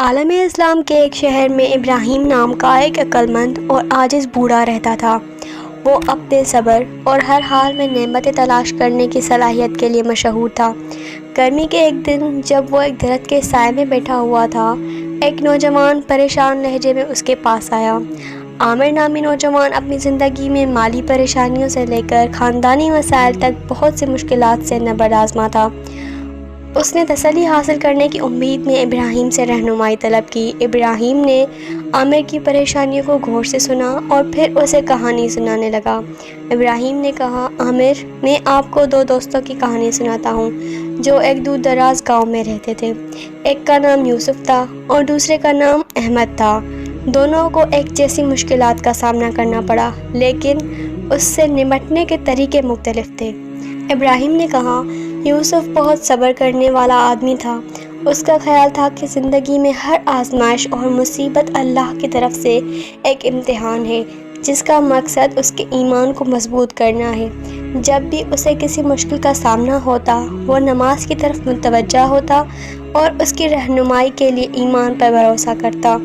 عالم اسلام کے ایک شہر میں ابراہیم نام کا ایک عقلمند اور عاجز بوڑھا رہتا تھا۔ وہ اپنے صبر اور ہر حال میں نعمتیں تلاش کرنے کی صلاحیت کے لیے مشہور تھا۔ گرمی کے ایک دن جب وہ ایک درخت کے سائے میں بیٹھا ہوا تھا، ایک نوجوان پریشان لہجے میں اس کے پاس آیا۔ عامر نامی نوجوان اپنی زندگی میں مالی پریشانیوں سے لے کر خاندانی مسائل تک بہت سی مشکلات سے نبرد آزما تھا۔ اس نے تسلی حاصل کرنے کی امید میں ابراہیم سے رہنمائی طلب کی۔ ابراہیم نے عامر کی پریشانیوں کو غور سے سنا اور پھر اسے کہانی سنانے لگا۔ ابراہیم نے کہا، عامر، میں آپ کو دو دوستوں کی کہانی سناتا ہوں جو ایک دور دراز گاؤں میں رہتے تھے۔ ایک کا نام یوسف تھا اور دوسرے کا نام احمد تھا۔ دونوں کو ایک جیسی مشکلات کا سامنا کرنا پڑا، لیکن اس سے نمٹنے کے طریقے مختلف تھے۔ ابراہیم نے کہا، یوسف بہت صبر کرنے والا آدمی تھا۔ اس کا خیال تھا کہ زندگی میں ہر آزمائش اور مصیبت اللہ کی طرف سے ایک امتحان ہے جس کا مقصد اس کے ایمان کو مضبوط کرنا ہے۔ جب بھی اسے کسی مشکل کا سامنا ہوتا، وہ نماز کی طرف متوجہ ہوتا اور اس کی رہنمائی کے لیے ایمان پر بھروسہ کرتا۔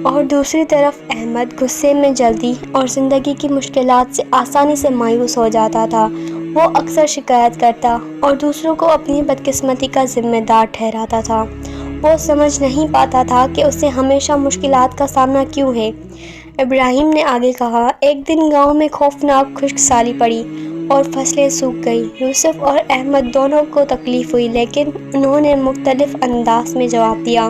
اور دوسری طرف احمد غصے میں جلدی اور زندگی کی مشکلات سے آسانی سے مایوس ہو جاتا تھا۔ وہ اکثر شکایت کرتا اور دوسروں کو اپنی بدقسمتی کا ذمہ دار ٹھہراتا تھا۔ وہ سمجھ نہیں پاتا تھا کہ اسے ہمیشہ مشکلات کا سامنا کیوں ہے۔ ابراہیم نے آگے کہا، ایک دن گاؤں میں خوفناک خشک سالی پڑی اور فصلیں سوکھ گئی۔ یوسف اور احمد دونوں کو تکلیف ہوئی، لیکن انہوں نے مختلف انداز میں جواب دیا۔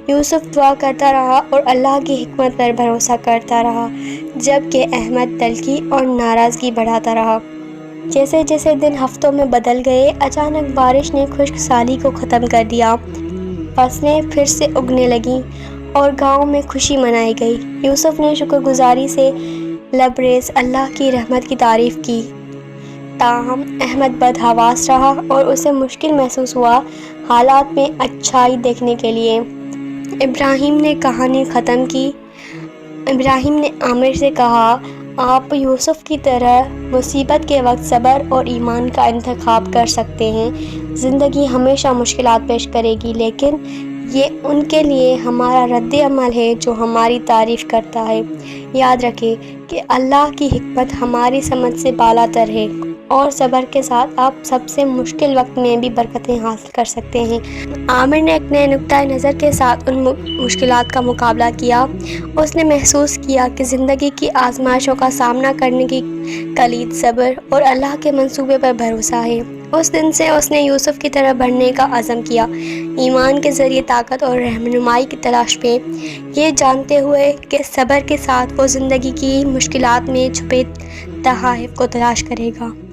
یوسف دعا کرتا رہا اور اللہ کی حکمت پر بھروسہ کرتا رہا، جبکہ احمد دلکی اور ناراضگی بڑھاتا رہا۔ جیسے جیسے دن ہفتوں میں بدل گئے، اچانک بارش نے خشک سالی کو ختم کر دیا۔ فصلیں پھر سے اگنے لگیں اور گاؤں میں خوشی منائی گئی۔ یوسف نے شکر گزاری سے لبریز اللہ کی رحمت کی تعریف کی، تاہم احمد بدحواس رہا اور اسے مشکل محسوس ہوا حالات میں اچھائی دیکھنے کے لیے۔ ابراہیم نے کہانی ختم کی۔ ابراہیم نے عامر سے کہا، آپ یوسف کی طرح مصیبت کے وقت صبر اور ایمان کا انتخاب کر سکتے ہیں۔ زندگی ہمیشہ مشکلات پیش کرے گی، لیکن یہ ان کے لیے ہمارا رد عمل ہے جو ہماری تعریف کرتا ہے۔ یاد رکھیں کہ اللہ کی حکمت ہماری سمجھ سے بالا تر ہے اور صبر کے ساتھ آپ سب سے مشکل وقت میں بھی برکتیں حاصل کر سکتے ہیں۔ عامر نے ایک نئے نقطۂ نظر کے ساتھ ان مشکلات کا مقابلہ کیا۔ اس نے محسوس کیا کہ زندگی کی آزمائشوں کا سامنا کرنے کی کلید صبر اور اللہ کے منصوبے پر بھروسہ ہے۔ اس دن سے اس نے یوسف کی طرح بڑھنے کا عزم کیا، ایمان کے ذریعے طاقت اور رہنمائی کی تلاش میں، یہ جانتے ہوئے کہ صبر کے ساتھ وہ زندگی کی مشکلات میں چھپے تحائف کو تلاش کرے گا۔